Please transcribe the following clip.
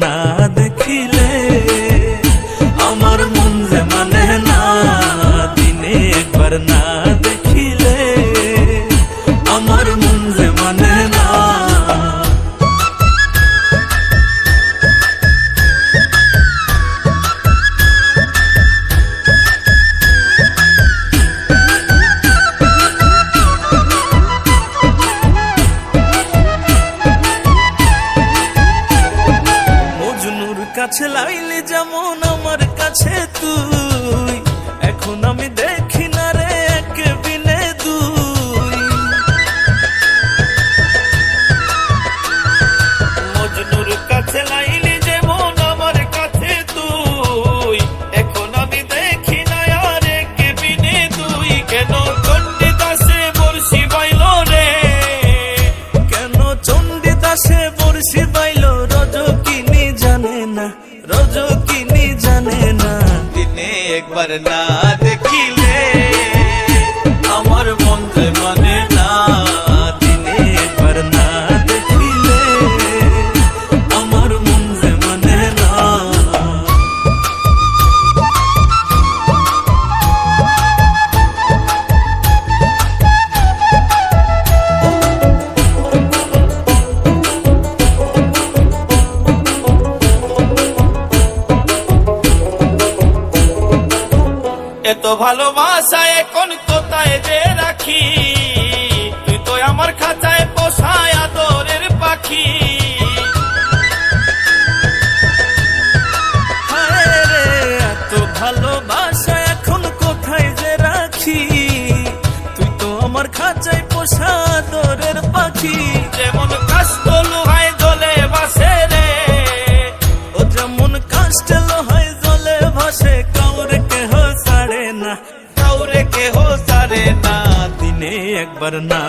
না দেখিলে আমার মন যে মানে না, দিনে একবার না দেখিলে আমার মন যে মানে না। কাছে লাইলে যেমন আমার কাছে তুই, এখন আমি দেখি না রে এক বিনে দুই। মজনুর কাছে লাইলে যেমন আমার কাছে তুই, এখন আমি দেখি না আর এক বিনে দুই। কেন চণ্ডীদাসে বর্ষি বাইল রে, কেন চণ্ডীদাসে বর্ষি বাইল, রজকিনী জানে না, রজকিনী জানে না। দিনে একবার না দেখিলে আমার মন যে মানে না, দিনে একবার না দেখিলে আমার মন যে মানে না। এত ভালোবাসা এখন কোথায় যে রাখি, তুই তো আমার খাঁচায় পোষায় আদরের পাখি। হায় রে এত ভালোবাসা এখন কোথায় যে রাখি, তুই তো আমার খাঁচায় পোষা আদরের পাখি। যেমন কাষ্ট লোহায় জলে ভাসে রে, ও যেমন কাষ্ট লোহায় জলে ভাসে, কাউরে কেহ সারে না, কাউরে কেহ সারে না। দিনে একবার না